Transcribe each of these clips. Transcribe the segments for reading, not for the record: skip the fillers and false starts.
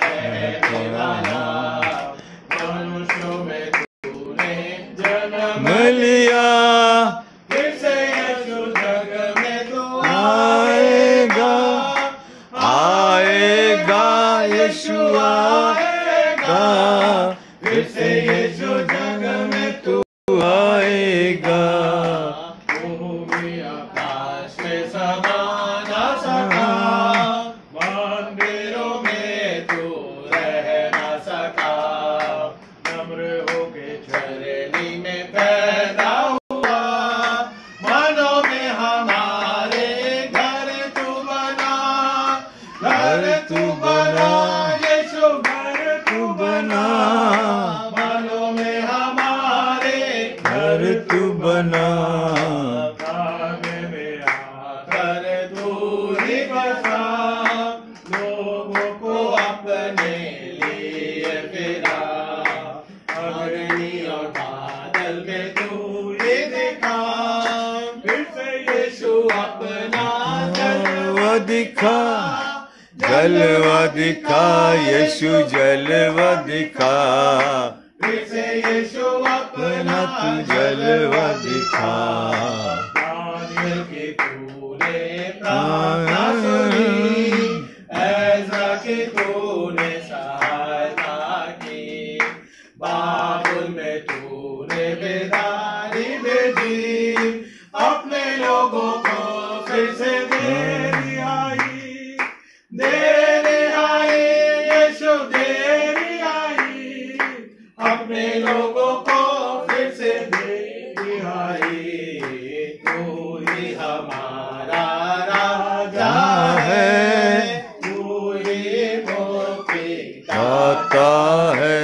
रहने वाला, मनुष्यों में तूने जन्म लिया, फिर से यीशु जग में तू आएगा, आएगा यीशु आएगा, फिर से यीशु जग में तू आएगा। भूमि आकाश में समा ना सका, मंदिरों में तू रह ना सका, नम्र होके चरनी में पैदा हुआ, मनों में हमारे घर तू बना, घर तू बना यीशु, घर तू बना, मनों में हमारे घर तू बना, में आकर दूरी बसा, लोगों को अपने लिए फिरा, अग्नि और बादल में तू ही दिखा, फिर से यीशु अपना जलवा दिखा, जलवा दिखा यीशु जलवा दिखा, फिर से यीशु अपना तू जलवा दिखा। दानियल के तूने प्रार्थना सुनी, एज़रा की तूने सहायता की, बाबुल में तूने बेदारी भेजी, अपने लोगों को फिर से दे रिहाई, दे रिहाई यीशु दे रिहाई, अपने लोगों को फिर से दे रिहाई, तू ही हमारा राजा है, तू ही मुक्ति दाता है,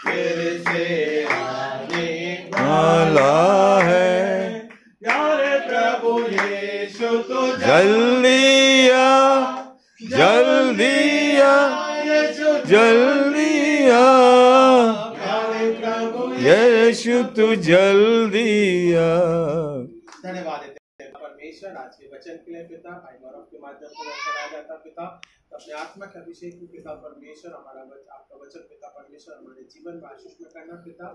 फिर से आने वाला है, प्यारे प्रभु यीशु तू जल्दी आ, जल्दी आ यीशु जल्दी आ, प्यारे प्रभु यीशु तू जल्दी आ। धन्यवाद देते हैं परमेश्वर आज के वचन के लिए पिता, भाई गौरव के माध्यम से कराया जाता पिता, अपने आत्मा के अभिषेक में पिता परमेश्वर हमारा आपका वचन पिता परमेश्वर हमारे जीवन में आशीष में करना पिता,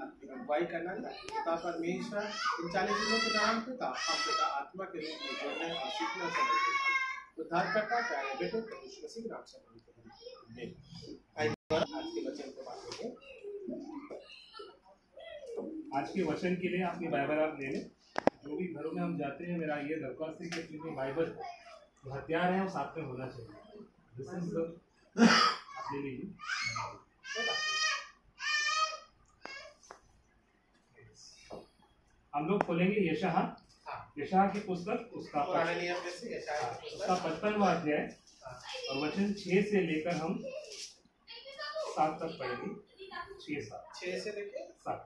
आपकी अगुवाई करना पिता परमेश्वर, इन 40 दिनों के दौरान पिता हम पिता आत्मा के रूप में जोड़ने और सीखना समझते उद्धार करता प्यारे बेटे प्रभु मसीह के नाम से मांगते हैं। आज के वचन को बांटेंगे। आज के वचन के लिए आपकी बाइबल आप ले लें। जो भी घरों में हम जाते हैं, मेरा ये दरख्वास्त है कि अपनी बाइबल जो हथियार है वो साथ में होना चाहिए। दिस इज आप ले लीजिए। हम लोग खोलेंगे यशायाह की पुस्तक, उसका 55वां अध्याय और वचन 6 से लेकर हम 7 तक पढ़ेंगे। 6 से लेकर 7।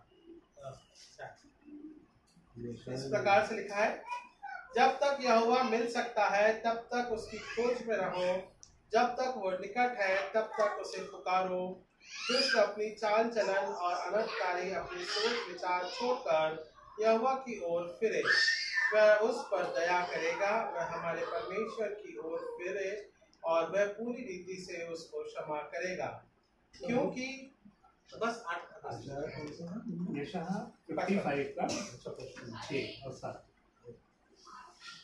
इस प्रकार से लिखा है, जब तक यहोवा मिल सकता है तब तक उसकी खोज में रहो, जब तक वो निकट है तब तक उसे पुकारो। दुष्ट अपनी चाल चलन और अनर्थकारी अपनी सोच विचार छोड़कर यहोवा की ओर फिरे, वह उस पर दया करेगा, वह हमारे परमेश्वर की ओर फिरे और वह पूरी रीति से उसको क्षमा करेगा, क्योंकि बस 8 यशायाह 55 का 6 और 7।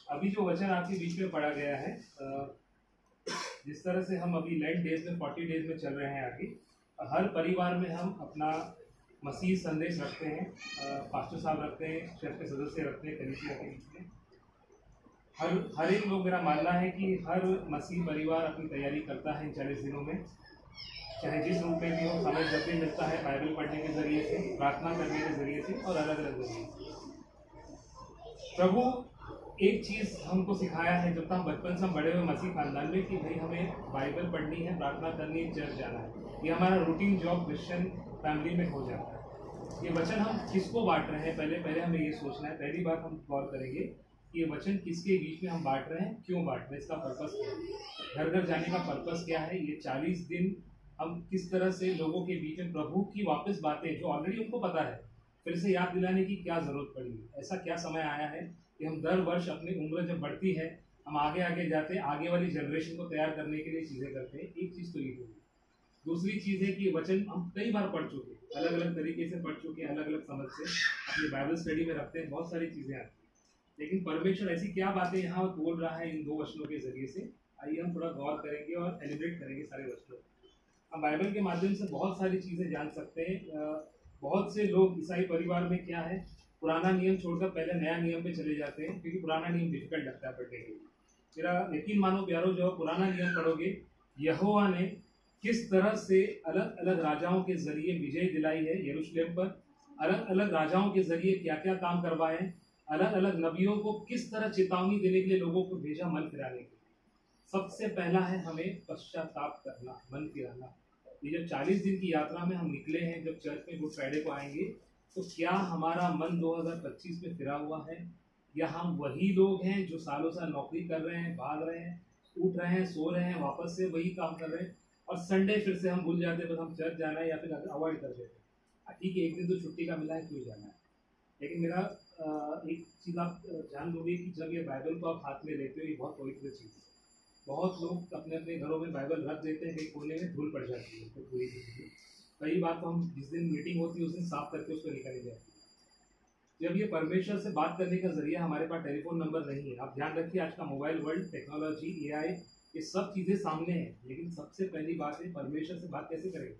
अभी जो वचन आपके बीच में पढ़ा गया है, जिस तरह से हम अभी लेंट डेज में 40 डेज में चल रहे हैं आगे, हर परिवार में हम अपना मसीह संदेश रखते हैं, पास्टर साहब रखते हैं, चर्च के सदस्य रखते हैं, कलीसिया के बीच में हर एक लोग, मेरा मानना है कि हर मसीह परिवार अपनी तैयारी करता है इन 40 दिनों में, चाहे जिस रूप में भी हो। समय जब भी मिलता है बाइबल पढ़ने के जरिए से, प्रार्थना करने के जरिए से और अलग अलग जरिए से। प्रभु एक चीज़ हमको सिखाया है जब तक हम बचपन से हम बड़े हुए मसीह खानदान में, कि भाई हमें बाइबल पढ़नी है, प्रार्थना करनी है, चर्च जाना है। ये हमारा रूटीन जॉब क्रिश्चियन फैमिली में हो जाता है। ये वचन हम किसको बांट रहे हैं, पहले हमें ये सोचना है। पहली बात हम गौर करेंगे कि ये वचन किसके बीच में हम बांट रहे हैं, क्यों बांट रहे हैं, इसका पर्पस क्या है, घर घर जाने का पर्पस क्या है। ये 40 दिन हम किस तरह से लोगों के बीच में प्रभु की वापस बातें जो ऑलरेडी उनको पता है, फिर से याद दिलाने की क्या जरूरत पड़ी है। ऐसा क्या समय आया है कि हम दर वर्ष अपनी उम्र जब बढ़ती है, हम आगे आगे जाते हैं, आगे वाली जनरेशन को तैयार करने के लिए चीज़ें करते हैं। एक चीज़ तो ये होगी दूसरी चीज है कि वचन हम कई बार पढ़ चुके, अलग अलग तरीके से पढ़ चुके, अलग अलग समझ से अपनी बाइबल स्टडी में रखते हैं, बहुत सारी चीजें आती हैं, लेकिन परमेश्वर ऐसी क्या बातें यहाँ बोल रहा है इन 2 वचनों के जरिए से, आइए हम थोड़ा गौर करेंगे और एलिब्रेट करेंगे सारे वचनों। हम बाइबल के माध्यम से बहुत सारी चीजें जान सकते हैं। बहुत से लोग ईसाई परिवार में क्या है, पुराना नियम छोड़कर पहले नया नियम पे चले जाते हैं, क्योंकि पुराना नियम डिफिकल्ट लगता है पढ़ने के लिए। मेरा यकीन मानो प्यारो, जब पुराना नियम पढ़ोगे, यहोवा ने किस तरह से अलग अलग राजाओं के जरिए विजय दिलाई है यरूशलेम पर, अलग अलग राजाओं के जरिए क्या क्या काम करवाए, अलग अलग नबियों को किस तरह चेतावनी देने के लिए लोगों को भेजा मन फिराने के लिए। सबसे पहला है हमें पश्चाताप करना, मन फिराना। ये जब 40 दिन की यात्रा में हम निकले हैं, जब चर्च में गुड फ्राइडे को आएंगे, तो क्या हमारा मन 2025 में फिरा हुआ है, या हम वही लोग हैं जो सालों साल नौकरी कर रहे हैं, भाग रहे हैं, उठ रहे हैं, सो रहे हैं, वापस से वही काम कर रहे हैं, और संडे फिर से हम भूल जाते हैं, बस हम चर्च जाना है या फिर अवॉइड कर देते हैं। ठीक है, एक दिन तो छुट्टी का मिला है, क्यों जाना है। लेकिन मेरा एक चीज़ आप ध्यान दोगे कि जब ये बाइबल को आप हाथ में लेते हो, ये बहुत पवित्र चीज़ है। बहुत लोग अपने अपने घरों में बाइबल रख देते हैं, कहीं कोने में धूल पड़ जाती है, तो पूरी कई बार तो हम जिस दिन मीटिंग होती है उस दिन साफ करके उसको निकाली जाती है। जब ये परमेश्वर से बात करने का जरिया हमारे पास टेलीफोन नंबर नहीं है, आप ध्यान रखिए, आज का मोबाइल वर्ल्ड, टेक्नोलॉजी, AI, ये सब चीज़ें सामने हैं, लेकिन सबसे पहली बात है परमेश्वर से बात कैसे करेंगे।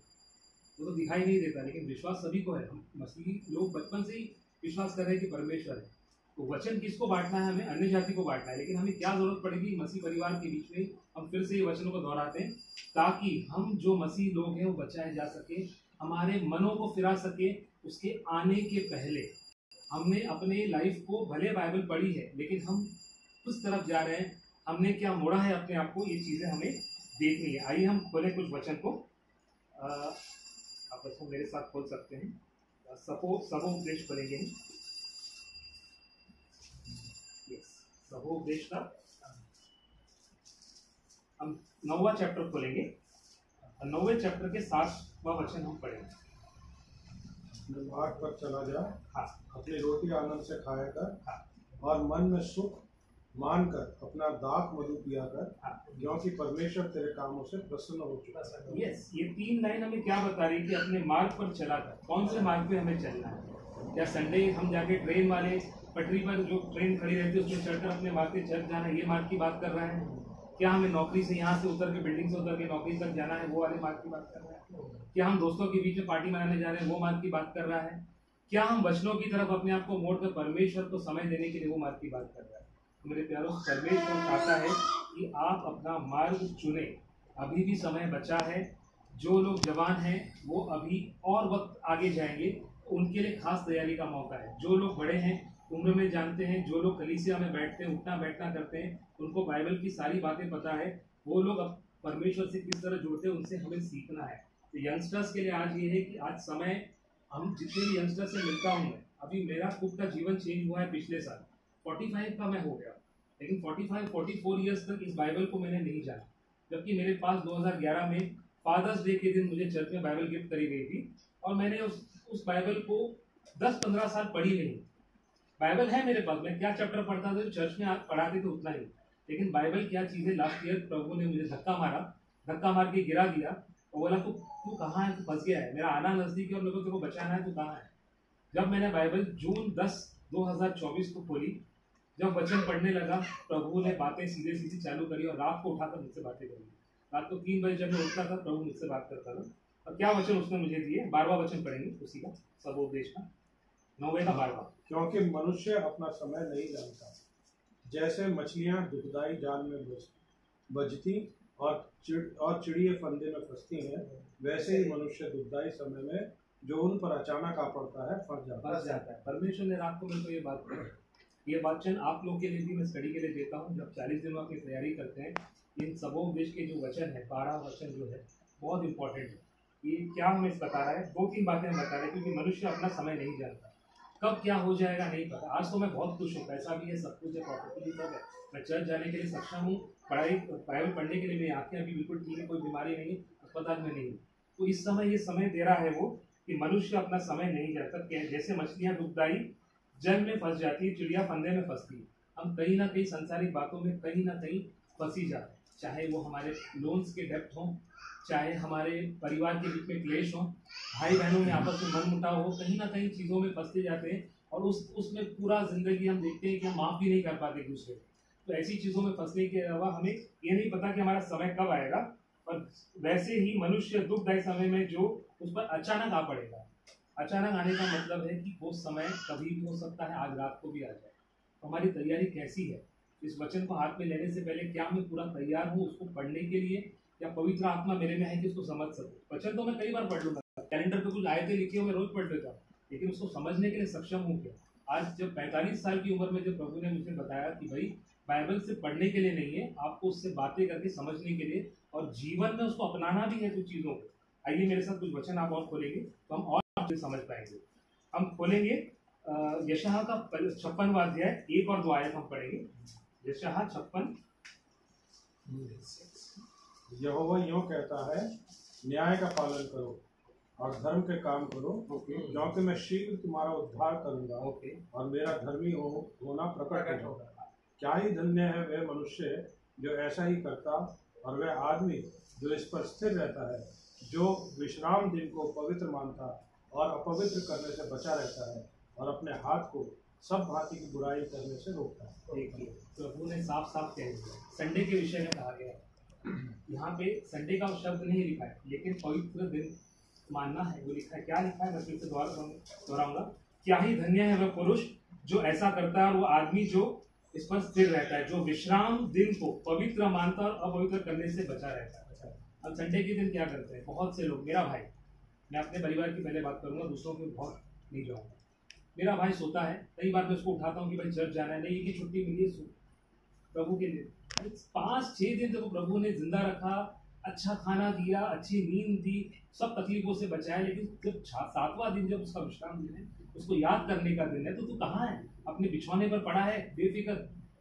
वो तो दिखाई नहीं देता, लेकिन विश्वास सभी को है। हम मसीही लोग बचपन से ही विश्वास कर रहे हैं कि परमेश्वर है। तो वचन किसको बांटना है, हमें अन्य जाति को बांटना है, लेकिन हमें क्या जरूरत पड़ेगी, मसीह परिवार के बीच में हम फिर से ये वचनों को दोहराते हैं, ताकि हम जो मसीह लोग हैं वो बचाए जा सके, हमारे मनों को फिरा सके। उसके आने के पहले हमने अपने लाइफ को, भले बाइबल पढ़ी है, लेकिन हम उस तरफ जा रहे हैं, हमने क्या मोड़ा है अपने आप को, ये चीज़ें हमें देखनी है। आइए हम खोलें कुछ वचन को, आप वचन मेरे साथ खोल सकते हैं। सबोपदेश खोलेंगे, सबोपदेश का हम 9वां चैप्टर खोलेंगे, 9वें चैप्टर के 7वां वचन हम पढ़ेंगे। मार्ग पर चला जा, हाँ, अपनी रोटी आनंद से खाया कर, हाँ, और मन में सुख मानकर अपना दाख मधु पिया कर, हाँ, क्योंकि परमेश्वर तेरे कामों से प्रसन्न हो चुका है। यस, ये 3 लाइन हमें क्या बता रही है कि अपने मार्ग पर चला कर, कौन से मार्ग पे हमें चलना है। क्या संडे हम जाके ट्रेन वाले पटरी पर जो ट्रेन खड़ी रहती है उसमें चढ़कर अपने मार्ग पे चढ़ जाना है, ये मार्ग की बात कर रहा है। क्या हमें नौकरी से यहाँ से उतर के, बिल्डिंग से उतर के नौकरी तक जाना है, वो वाले मार्ग की बात कर रहा है। क्या हम दोस्तों के बीच में पार्टी मनाने जा रहे हैं, वो मार्ग की बात कर रहा है। क्या हम वचनों की तरफ अपने आप को मोड़कर परमेश्वर को समय देने के लिए वो मार्ग की बात कर रहा है। तो मेरे प्यारों, परमेश्वर चाहता है कि आप अपना मार्ग चुने, अभी भी समय बचा है। जो लोग जवान हैं वो अभी और वक्त आगे जाएंगे, उनके लिए खास तैयारी का मौका है। जो लोग बड़े हैं, उम्र में जानते हैं, जो लोग कलीसिया में बैठते हैं, उठना बैठना करते हैं, उनको बाइबल की सारी बातें पता है, वो लोग अब परमेश्वर से किस तरह जुड़ते हैं उनसे हमें सीखना है। तो यंगस्टर्स के लिए आज ये है कि आज समय, हम जितने भी यंगस्टर्स से मिलता हूँ, अभी मेरा खुद का जीवन चेंज हुआ है पिछले साल, 45 का मैं हो गया, लेकिन 45-44 ईयर्स तक इस बाइबल को मैंने नहीं जाना। जबकि मेरे पास 2011 में फादर्स डे के दिन मुझे चर्च में बाइबल गिफ्ट करी गई थी, और मैंने उस बाइबल को 10-15 साल पढ़ी नहीं। बाइबल है मेरे पास, मैं क्या चैप्टर पढ़ता था, चर्च में पढ़ाते थे उतना ही, लेकिन बाइबल क्या चीज़ है। लास्ट ईयर प्रभु ने मुझे धक्का मार के गिरा दिया और बोला तू कहाँ है, तू फंस गया है, मेरा आना नजदीक है और मेरे को तेरे को बचाना है, तू कहाँ है। जब मैंने बाइबल जून 10, 2024 को खोली, जब वचन पढ़ने लगा, प्रभु ने बातें सीधे सीधी चालू करी और रात को उठाकर मुझसे बातें करी। रात को 3 बजे जब मैं उठता था, प्रभु मुझसे बात करता था, और क्या वचन उसने मुझे दिए। 12वां वचन पढ़ेंगे उसी का, सबोपदेश का 9वें का 12वां। क्योंकि मनुष्य अपना समय नहीं जानता, जैसे मछलियां दुखदाई जाल में बजती और चिड़िए फंदे में फंसती हैं, वैसे ही मनुष्य दुखदाई समय में जो उन पर अचानक आ पड़ता है फंस जाता है। परमेश्वर ने रात को मेरे को ये बात कही। ये वचन आप लोगों के लिए भी मैं स्टडी के लिए देता हूँ। जब 40 दिनों की तैयारी करते हैं, इन सबोपदेश के जो वचन है, 12 वचन जो है बहुत इंपॉर्टेंट है। ये क्या हमें बता रहा है, 2-3 बातें हमें बता रहे हैं, क्योंकि मनुष्य अपना समय नहीं जानता, कब क्या हो जाएगा नहीं पता। आज तो मैं बहुत खुश हूँ, पैसा भी है, सब कुछ है, प्रॉपर्टी भी सब है, मैं चर्च जाने के लिए सक्षम हूँ, बाइबल पढ़ने के लिए मेरी आँखें अभी बिल्कुल ठीक है, कोई बीमारी नहीं, अस्पताल में नहीं। तो इस समय ये समय दे रहा है वो कि मनुष्य अपना समय नहीं जानता। जैसे मछलियाँ दुखदाई जल में फंस जाती है, चिड़िया फंदे में फंसती है, हम कहीं ना कहीं संसारिक बातों में कहीं ना कहीं फंसी जाते हैं, चाहे वो हमारे लोन्स के डेप्थ हों, चाहे हमारे परिवार के बीच में क्लेश हो, भाई बहनों में आपस में मनमुटाव हो, कहीं ना कहीं चीज़ों में फंसते जाते हैं और उसमें पूरा जिंदगी हम देखते हैं कि हम माफ़ भी नहीं कर पाते एक दूसरे को। तो ऐसी चीज़ों में फंसने के अलावा हमें ये नहीं पता कि हमारा समय कब आएगा, और वैसे ही मनुष्य दुखदायी समय में जो उस पर अचानक आ पड़ेगा। अचानक आने का मतलब है कि वो समय कभी भी हो सकता है, आज रात को भी आ जाए। तो हमारी तैयारी कैसी है? इस वचन को हाथ में लेने से पहले क्या मैं पूरा तैयार हूँ उसको पढ़ने के लिए, या पवित्र आत्मा मेरे में है कि उसको समझ सकूँ? वचन तो मैं कई बार पढ़ लूंगा, कैलेंडर पे कुछ आयतें लिखी हो मैं रोज पढ़ लेता हूँ, लेकिन उसको समझने के लिए सक्षम हूँ क्या? आज जब 45 साल की उम्र में जब प्रभु ने मुझे बताया कि भाई बाइबल से पढ़ने के लिए नहीं है, आपको उससे बातें करके समझने के लिए और जीवन में उसको अपनाना भी है कुछ चीज़ों को। आइए मेरे साथ कुछ वचन आप और खोलेंगे तो हम और आपसे समझ पाएंगे। हम खोलेंगे यशायाह का 56वां अध्याय, 1 और 2 आयत हम पढ़ेंगे। यशायाह 56। यहोवा यूं कहता है, न्याय का पालन करो और धर्म के काम करो, क्योंकि मैं शीघ्र तुम्हारा उद्धार करूंगा और मेरा धर्मी होना प्रकट होगा। क्या ही धन्य है वह मनुष्य जो ऐसा ही करता, और वह आदमी जो इस पर स्थिर रहता है, जो विश्राम दिन को पवित्र मानता और अपवित्र करने से बचा रहता है और अपने हाथ को सब भांति की बुराई करने से रोकता है। देखिए प्रभु ने साफ साफ कह दिया, संडे के विषय में कहा गया है। यहाँ पे संडे का शब्द नहीं लिखा है, लेकिन पवित्र दिन मानना है वो लिखा है। क्या लिखा है मैं फिर से दोहराऊंगा, क्या ही धन्य है वह पुरुष जो ऐसा करता है और वो आदमी जो इस पर स्थिर रहता है, जो विश्राम दिन को पवित्र मानता और अपवित्र करने से बचा रहता है। अब संडे के दिन क्या करते हैं बहुत से लोग? मेरा भाई, मैं अपने परिवार की पहले बात करूंगा, दूसरों की बहुत नहीं जाऊंगा। मेरा भाई सोता है, कई बार मैं उसको उठाता हूँ कि भाई चर्च जाना है, नहीं कि छुट्टी मिली है प्रभु के दिन। 5-6 दिन तक प्रभु ने जिंदा रखा, अच्छा खाना दिया, अच्छी नींद दी, सब तकलीफों से बचाया, लेकिन जब 7वां दिन जब उसका विश्राम दिन है, उसको याद करने का दिन है, तो तू कहाँ है? अपने बिछौने पर पड़ा है बेफिक्र,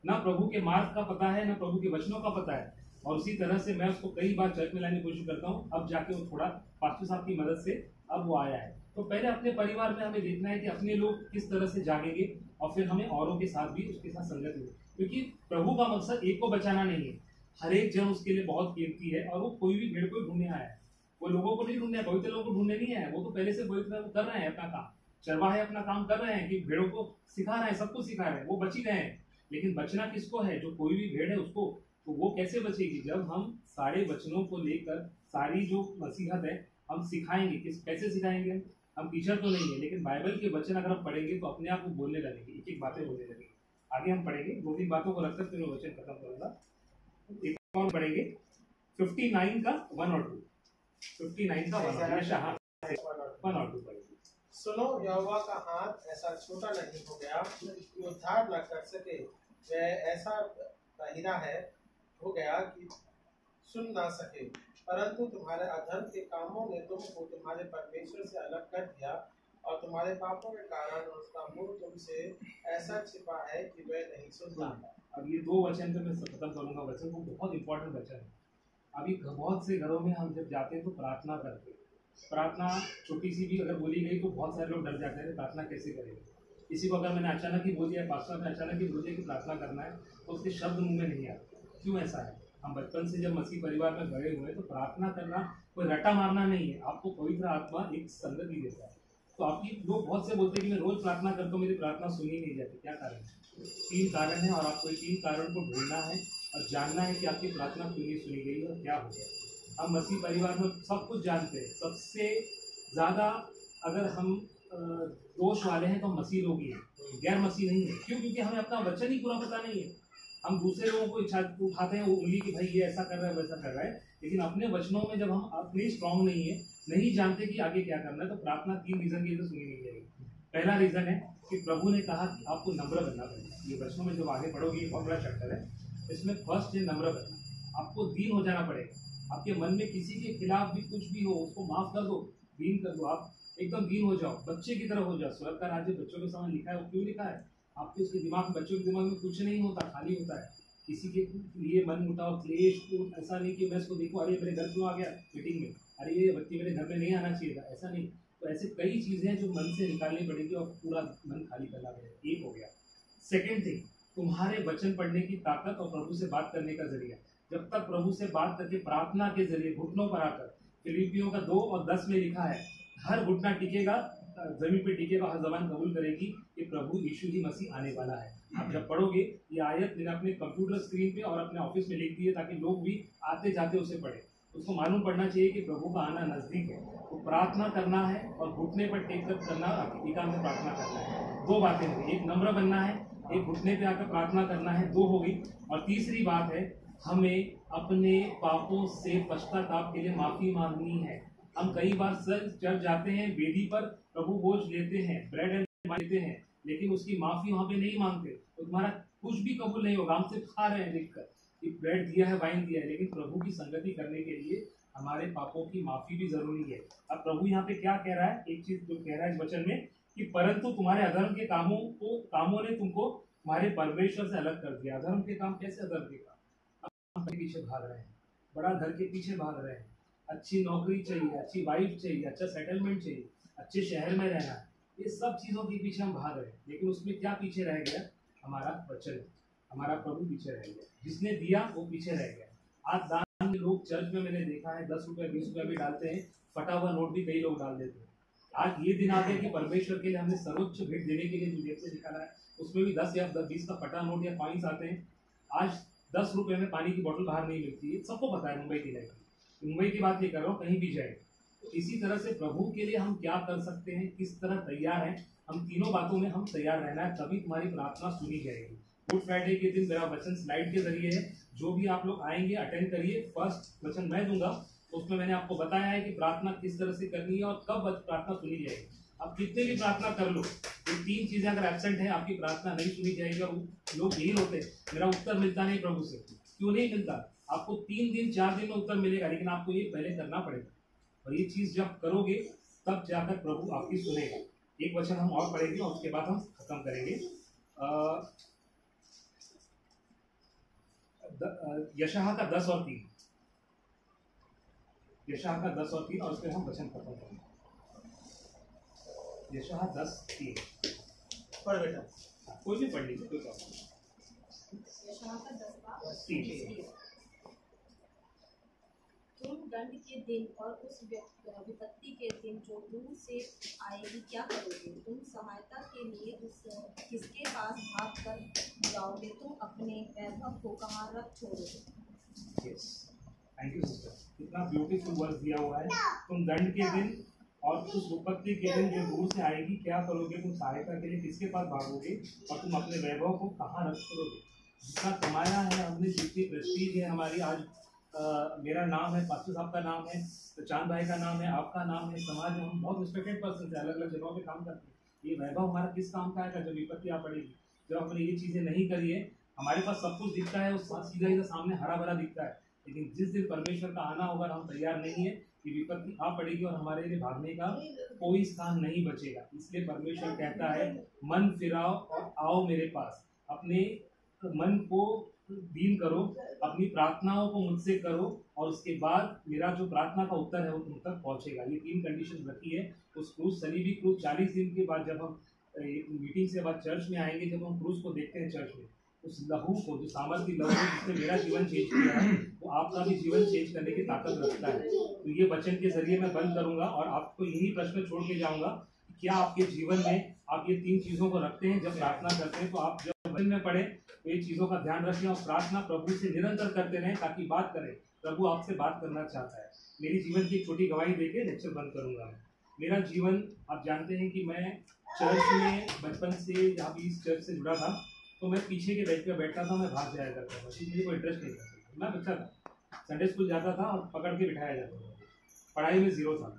ना प्रभु के मार्ग का पता है ना प्रभु के वचनों का पता है। और उसी तरह से मैं उसको कई बार चर्च में लाने की कोशिश करता हूँ, अब जाके वो थोड़ा पास्टर साहब की मदद से अब वो आया है। तो पहले अपने परिवार में हमें देखना है कि अपने लोग किस तरह से जागेंगे, और फिर हमें औरों के साथ भी उसके साथ संगत हो, क्योंकि प्रभु का मकसद एक को बचाना नहीं है, हर एक जन उसके लिए बहुत कीमती है। और वो कोई भी भेड़ को ढूंढने आया है, वो लोगों को नहीं ढूंढने, पवित्र लोगों को ढूंढने नहीं आया, वो तो पहले से पवित्र कर रहे हैं अपना काम, चरवाहे अपना काम कर रहे हैं कि भेड़ों को सिखा रहे हैं, सब कुछ सिखा रहे हैं, वो बच ही गए हैं। लेकिन बचना किसको है? जो कोई भी भेड़ है उसको। तो वो कैसे बचेगी? जब हम सारे वचनों को लेकर सारी जो नसीहत है हम सिखाएंगे। कैसे सिखाएंगे? हम टीचर तो नहीं है, लेकिन बाइबल के वचन अगर हम पढ़ेंगे तो अपने आप को बोलने लगेंगे, एक एक बातें बोलने लगेंगे। आगे हम पढ़ेंगे, 2-3 बातों को रखकर फिर मैं वचन खत्म करूंगा। एक और पढ़ेंगे 59 का 1 और 2, 59 का 1 और 2 पढ़ेंगे। सुनो, यहोवा का हाथ ऐसा छोटा नहीं हो गया कि उद्धार न कर सके, वह ऐसा बहिरा है हो गया कि सुन ना सके, परंतु तुम्हारे अधर्म के कामों ने तुमको तुम्हारे परमेश्वर से अलग कर दिया, और तुम्हारे पापों के कारण उसका मुंह तुमसे ऐसा छिपा है कि वह नहीं सुनता। अब ये 2 वचन पे मैं खत्म करूंगा। वचन को बहुत इंपॉर्टेंट वचन है। अभी बहुत से घरों में हम जब जाते हैं तो प्रार्थना करते हैं, प्रार्थना छोटी सी भी अगर बोली गई तो बहुत सारे लोग डर जाते हैं, प्रार्थना कैसे करेंगे। किसी को अगर मैंने अचानक ही बोल दिया, पास्टर ने अचानक ही बोल दिया कि प्रार्थना करना है, तो उसके शब्द मुंह में नहीं आते। क्यों ऐसा है? हम बचपन से जब मसीह परिवार में बड़े हुए तो प्रार्थना करना कोई रटा मारना नहीं है, आपको पवित्र आत्मा एक संगति देता है। तो आपकी लोग बहुत से बोलते हैं कि मैं रोज प्रार्थना करता हूँ, मेरी प्रार्थना सुनी नहीं जाती। क्या कारण है? 3 कारण है, और आपको 3 कारण को ढूंढना है और जानना है कि आपकी प्रार्थना क्यों नहीं सुनी गई और क्या हो गया। हम मसीह परिवार में सब कुछ जानते हैं, सबसे ज़्यादा अगर हम दोष वाले हैं तो हम मसीह लोग ही हैं, गैर मसीह नहीं है। क्यों? क्योंकि हमें अपना वचन ही पूरा पता नहीं है। हम दूसरे लोगों को इच्छा उठाते हैं उंगली कि भाई ये ऐसा कर रहा है वैसा कर रहा है, लेकिन अपने वचनों में जब हम अपने स्ट्रांग नहीं है, नहीं जानते कि आगे क्या करना है, तो प्रार्थना 3 रीजन की तो सुनी नहीं जाएगी। पहला रीजन है कि प्रभु ने कहा कि आपको नम्र बनना पड़ेगा। ये वचनों में जब आगे पढ़ोगे ये बहुत बड़ा चैप्टर है, इसमें फर्स्ट है नम्र बनना। आपको दीन हो जाना पड़ेगा। आपके मन में किसी के खिलाफ भी कुछ भी हो उसको माफ कर दो, दीन कर दो, आप एकदम दीन हो जाओ, बच्चे की तरह हो जाओ। स्वर्ग का राज्य बच्चों के समय लिखा है, वो क्यों लिखा है? आपके उसके दिमाग में, बच्चों के दिमाग में कुछ नहीं होता, खाली होता है। किसी के लिए मन मुटाव क्लेश, ऐसा नहीं कि मैं इसको देखूँ अरे मेरे घर क्यों आ गया मीटिंग में, अरे ये बच्चे मेरे घर में नहीं आना चाहिए था, ऐसा नहीं। तो ऐसे कई चीज़ें हैं जो मन से निकालनी पड़ेगी और पूरा मन खाली करना पड़ेगा। एक हो गया। सेकेंड थिंग, तुम्हारे वचन पढ़ने की ताकत और प्रभु से बात करने का जरिया। जब तक प्रभु से बात करके प्रार्थना के जरिए घुटनों पर आकर फिलिपियों का 2 और 10 में लिखा है, हर घुटना टिकेगा, जमीन पे टिकेगा, हर जबान कबूल करेगी कि प्रभु यीशु ही मसीह आने वाला है। आप जब पढ़ोगे ये आयत मैंने अपने कंप्यूटर स्क्रीन पे और अपने ऑफिस में लिख दी है ताकि लोग भी आते जाते उसे पढ़े। उसको मालूम पड़ना चाहिए कि प्रभु का आना नजदीक है। तो प्रार्थना करना है और घुटने पर टेक कर करना, एकांत में प्रार्थना करना है। 2 बातें हैं, एक नम्र बनना है, एक घुटने पे आकर प्रार्थना करना है, 2 हो गई। और तीसरी बात है, हमें अपने पापों से पश्चाताप के लिए माफी मांगनी है। हम कई बार चर्च जाते हैं, वेदी पर प्रभु भोज लेते हैं, ब्रेड एंड वाइन लेते हैं, लेकिन उसकी माफी वहाँ पे नहीं मांगते, तो तुम्हारा कुछ भी कबूल नहीं होगा। हम सिर्फ खा रहे हैं देखकर कि ब्रेड दिया है, वाइन दिया है, लेकिन प्रभु की संगति करने के लिए हमारे पापों की माफी भी जरूरी है। अब प्रभु यहाँ पे क्या कह रहा है, एक चीज जो कह रहा है इस वचन में कि परंतु तुम्हारे अधर्म के कामों ने तुमको तुम्हारे परमेश्वर से अलग कर दिया। अधर्म के काम कैसे? अधर्म के काम हम पीछे भाग रहे हैं, बड़ा घर के पीछे भाग रहे हैं, अच्छी नौकरी चाहिए, अच्छी वाइफ चाहिए, अच्छा सेटलमेंट चाहिए, अच्छे शहर में रहना है, ये सब चीज़ों के पीछे हम भाग रहे हैं। लेकिन उसमें क्या पीछे रह गया? हमारा वचन, हमारा प्रभु पीछे रह गया। जिसने दिया वो पीछे रह गया। आज दान में लोग चर्च में मैंने देखा है 10 रुपया 20 रुपया भी डालते हैं, फटा हुआ नोट भी कई लोग डाल देते हैं। आज ये दिन आते हैं कि परमेश्वर के लिए हमने सर्वोच्च भेंट देने के लिए जो जेब से निकाला है उसमें भी 10 या 20 का फटा नोट या कॉइन्स आते हैं। आज 10 रुपये में पानी की बोतल बाहर नहीं मिलती है, सबको पता है मुंबई की लाइफ। मुंबई की बात नहीं कर रहा हूँ, कहीं भी जाए। तो इसी तरह से प्रभु के लिए हम क्या कर सकते हैं, किस तरह तैयार हैं, हम तीनों बातों में हम तैयार रहना है, तभी तुम्हारी प्रार्थना सुनी जाएगी। गुड फ्राइडे के दिन मेरा वचन स्लाइड के जरिए है, जो भी आप लोग आएंगे अटेंड करिए। फर्स्ट वचन मैं दूंगा, उसमें मैंने आपको बताया है कि प्रार्थना किस तरह से करनी है और कब प्रार्थना सुनी जाएगी। आप कितने भी प्रार्थना कर लो, ये 3 चीजें अगर एब्सेंट है, आपकी प्रार्थना नहीं सुनी जाएगी। और लोग यही होते हैं, मेरा उत्तर मिलता नहीं प्रभु से। क्यों नहीं मिलता? आपको 3 दिन 4 दिन में उत्तर मिलेगा, लेकिन आपको ये पहले करना पड़ेगा। और ये चीज जब करोगे तब जाकर प्रभु आपकी सुनेगा। एक वचन हम और पढ़ेंगे और उसके बाद हम खत्म करेंगे। यशायाह का 10 और 3, यशायाह का 10 और 3, और उसके हम वचन खत्म करेंगे। यशायाह 10:3 पढ़ बेटा, कोई भी पढ़ लीजिए, कोई प्रॉब्लम नहीं। तुम दंड के दिन और उस विपत्ति के दिन जो दूर से आएगी क्या करोगे? तुम सहायता के लिए उस किसके पास भाग कर जाओगे? तुम अपने वैभव को कहाँ रख छोड़ोगे? Yes, thank you sister. कितना ब्यूटीफुल वर्ड दिया हुआ है। तुम दंड के दिन और उस विपत्ति के दिन जो दूर से आएगी क्या करोगे? तुम सहायता के लिए किसके पास भागोगे और तुम अपने वैभव को कहाँ रख छोड़ोगे? जितना कमाया है हमने, जितनी प्रेस्टीज है हमारी, आज मेरा नाम है, पास्टर साहब का नाम है, चांद भाई का नाम है, आपका नाम है, समाज में हम बहुत रिस्पेक्टेड पर्सन है, अलग अलग जगहों पे काम करते हैं। ये वैभव हमारा किस काम का है जब विपत्ति आ पड़ेगी? जब हमने ये चीज़ें नहीं करी है, हमारे पास सब कुछ दिखता है, उस सीधा सीधा सामने हरा भरा दिखता है, लेकिन जिस दिन परमेश्वर का आना होगा हम तैयार नहीं है कि विपत्ति आ पड़ेगी और हमारे लिए भागने का कोई स्थान नहीं बचेगा। इसलिए परमेश्वर कहता है, मन फिराओ और आओ मेरे पास, अपने मन को दीन करो, अपनी प्रार्थनाओं को मुझसे करो, और उसके बाद मेरा जो प्रार्थना का उत्तर है वो तुम तक पहुंचेगा। ये 3 कंडीशन रखी है। उस क्रूज, सलीबी क्रूज 40 दिन के बाद जब हम मीटिंग से बाद चर्च में आएंगे, जब हम क्रूज को देखते हैं चर्च में, उस लहू को, जो सामर्थ्य लहू जिसने मेरा जीवन चेंज किया है, वो आपका भी जीवन चेंज करने की ताकत रखता है। तो ये वचन के जरिए मैं बंद करूंगा और आपको यही प्रश्न छोड़ के जाऊंगा, क्या आपके जीवन में आप ये 3 चीजों को रखते हैं जब प्रार्थना करते हैं? तो आप जब वचन में पढ़े तो ये चीजों का ध्यान रखें और प्रार्थना प्रभु से निरंतर करते रहें ताकि बात करें। प्रभु आपसे बात करना चाहता है। मेरी जीवन की एक छोटी गवाही देके लेक्चर बंद करूंगा। मेरा जीवन, आप जानते हैं कि मैं चर्च में बचपन से, जहाँ भी इस चर्च से जुड़ा था, तो मैं पीछे के बेंच पे बैठता था, मैं भाग जाया करता था, मुझे कोई इंटरेस्ट नहीं था। मैं बच्चा था, संडे स्कूल जाता था और पकड़ के बिठाया जाता था। पढ़ाई में 0 था,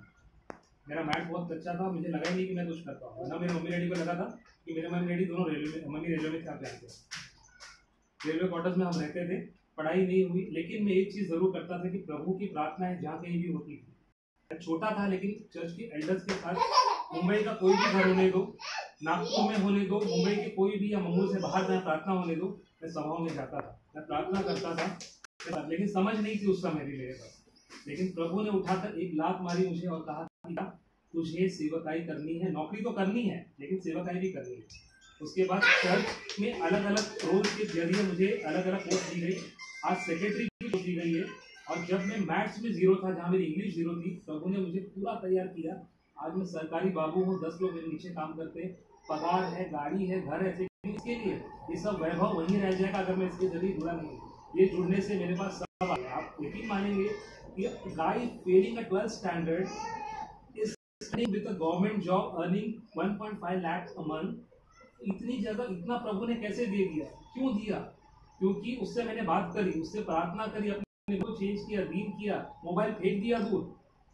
मेरा मैथ बहुत अच्छा था, मुझे लगा ही नहीं कि मैं कुछ करता हूँ। ना मेरे मम्मी डैडी को लगा था कि मेरे मम्मी डैडी दोनों रेलवे में, मम्मी रेलवे में थे, आप जानते हैं, रेलवे क्वार्टर्स में हम रहते थे। पढ़ाई नहीं हुई, लेकिन मैं एक चीज़ जरूर करता था कि प्रभु की प्रार्थनाएं जहाँ कहीं भी होती थी। मैं छोटा था, लेकिन चर्च के एल्डर्स के साथ मुंबई का कोई भी घर होने दो, नागपुर में होने दो, मुंबई के कोई भी या मुंबई से बाहर जहाँ प्रार्थना होने दो, मैं सभाओं में जाता था, मैं प्रार्थना करता था, लेकिन समझ नहीं थी उस समय भी मेरे पास। लेकिन प्रभु ने उठाकर एक लात मारी मुझे और कहा, तुझे सेवकाई करनी है, नौकरी तो करनी है लेकिन सेवकाई भी करनी है। उसके बाद चर्च में अलग अलग रोल के जरिए मुझे अलग अलग पोस्ट दी गई। आज सेक्रेटरी की पोस्ट दी गई है, और जब मैं मैथ्स में 0 था, जहाँ मेरी इंग्लिश 0 थी, प्रभु ने मुझे पूरा तैयार किया। आज मैं सरकारी बाबू हूँ, 10 लोग मेरे नीचे काम करते हैं, पगार है, गाड़ी है, घर है। इसके लिए ये सब वैभव वहीं रह जाएगा अगर मैं इसके जरिए जुड़ा नहीं। ये जुड़ने से मेरे पास सब आ गया। आप यकीन मानेंगे कि guy failing a 12th standard is studying with a government job earning 1.5 lakh a month. इतनी जगह इतना प्रभु ने कैसे दे दिया? क्यों दिया? क्योंकि उससे मैंने बात करी, उससे प्रार्थना करी, अपने को चेंज किया, दीन किया, मोबाइल फेंक दिया दूर।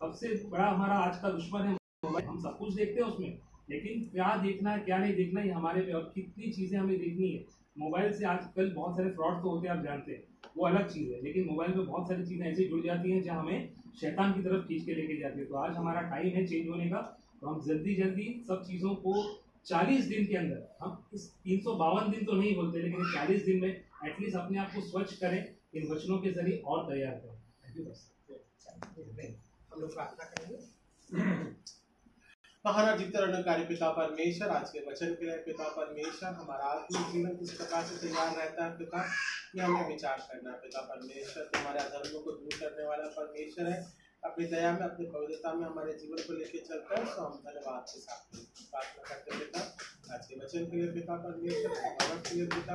सबसे बड़ा हमारा आज का दुश्मन है मोबाइल। हम सब कुछ देखते हैं उसमें, लेकिन क्या देखना है क्या नहीं देखना, ये हमारे पे। और कितनी चीज़ें हमें देखनी है मोबाइल से। आजकल बहुत सारे फ्रॉड तो होते हैं, आप जानते हैं, वो अलग चीज़ है, लेकिन मोबाइल पे बहुत सारी चीज़ें ऐसी जुड़ जाती हैं जहाँ हमें शैतान की तरफ खींच के लेके जाती है। तो आज हमारा टाइम है चेंज होने का। तो हम जल्दी जल्दी सब चीज़ों को 40 दिन के अंदर, हम इस 352 दिन तो नहीं बोलते, लेकिन 40 दिन में एटलीस्ट अपने आप को स्वच्छ करें, इन वचनों के जरिए और तैयार करें। थैंक यू बस। हम लोग प्रार्थना करेंगे। महान और जीवित रहनेकारी पिता परमेश्वर, आज के वचन के लिए पिता परमेश्वर, हमारा आत्मिक जीवन किस प्रकार से तैयार रहता है पिता, ये हमें विचार करना है पिता परमेश्वर। तुम्हारे अधर्मों को दूर करने वाला परमेश्वर है। अपनी दया में, अपनी पवित्रता में हमारे जीवन को लेकर चलता है। तो हम धन्यवाद के साथ प्रार्थना करते हैं पिता, आज के वचन के लिए पिता परमेश्वर, भगवत के लिए पिता,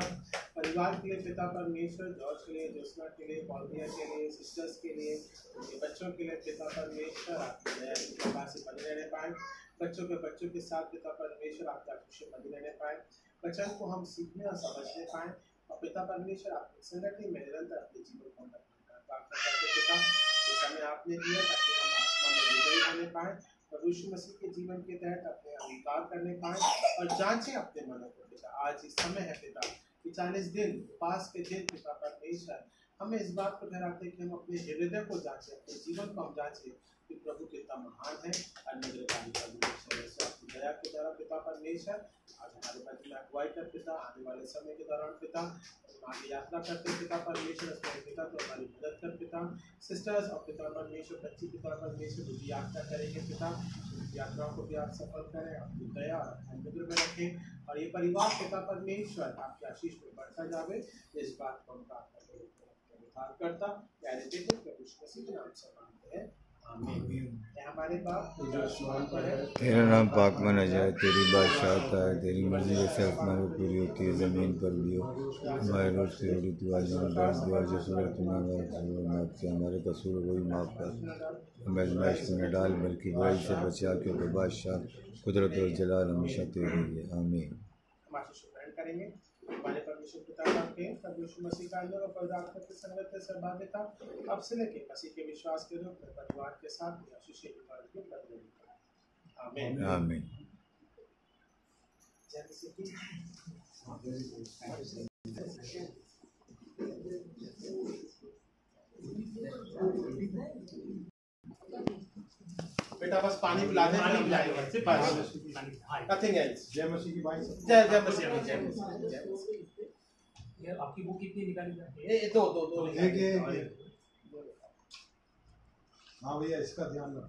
परिवार के लिए पिता परमेश्वर, जॉर्ज के लिए, जोशना के लिए, पॉलिया के लिए, सिस्टर्स के लिए, उनके बच्चों के लिए पिता परमेश्वर, आपकी दया की कृपा से बने रहने पाए। बच्चों के साथ पिता परमेश्वर आपका खुशी बने रहने पाए। वचन को हम सीखने और समझने पाए। और पिता परमेश्वर आपकी संगति में निरंतर अपने जीवन को प्रार्थना करते पिता, इस समय आपने दिया ताकि हम आत्मा में विजयी होने पाए, प्रभु यीशु मसीह के जीवन के तहत अपने अंगीकार करने पाए और जांचें अपने मनों को पिता। आज इस समय है पिता कि 40 दिन उपवास के दिन पिता परमेश्वर, हमें इस बात को ठहराते कि हम अपने हृदय को जांचें, अपने जीवन को हम जांचें कि प्रभु कितना महान है। आपकी दया के द्वारा पिता परमेश्वर, आज हमारे मध्य में अगुवाई कर पिता, आने वाले समय के दौरान पिता आगे यात्रा करते पिता परमेश्वर, पिता तो हमारी मदद कर पिता। सिस्टर्स और पिता परमेश्वर, बच्ची पिता परमेश्वर जो भी यात्रा करेंगे पिता, यात्राओं को भी आप सफल करें, अपनी दया अनुग्रह में रखें और ये परिवार पिता परमेश्वर आपके आशीष में बढ़ता जावे। इस बात को हम प्रार्थना करता प्यारे बेटे प्रभु यीशु मसीह के नाम से मांगते हैं, आमीन। हमारे बाप जो आसमान पर है, तेरा नाम पाक माना जाए, तेरी बादशाहता है, तेरी मर्जी जैसे आसमान में पूरी होती है ज़मीन पर भी हो। हमारे रोज की रोटी तू आज हमें दर्ज दे, जो सूरत माफ से हमारे कसूर वही माफ कर, हमें आजमाइश में न डाल बल्कि बुराई से बचा, क्योंकि बादशाह कुदरत और जलाल हमेशा तेरे है, आमीन। हम आशीष ग्रहण करेंगे। हमारे परमेश्वर पिता के प्रभु यीशु मसीह का और पवित्र आत्मा की संगत से सहभागिता अब से लेके मसीह के विश्वास के रूप में परिवार के साथ आशीष के बदले। आमीन आमीन। जय मसीह। बेटा बस पानी पिला दे, पानी पिलाएगा सिर्फ नथिंग एल्स। जय मसीह की भाई। जय मसीह। जय मसीह। ये आपकी बुक कितनी निकाली जाती है? ये दो एक हाँ भैया, इसका ध्यान रखो।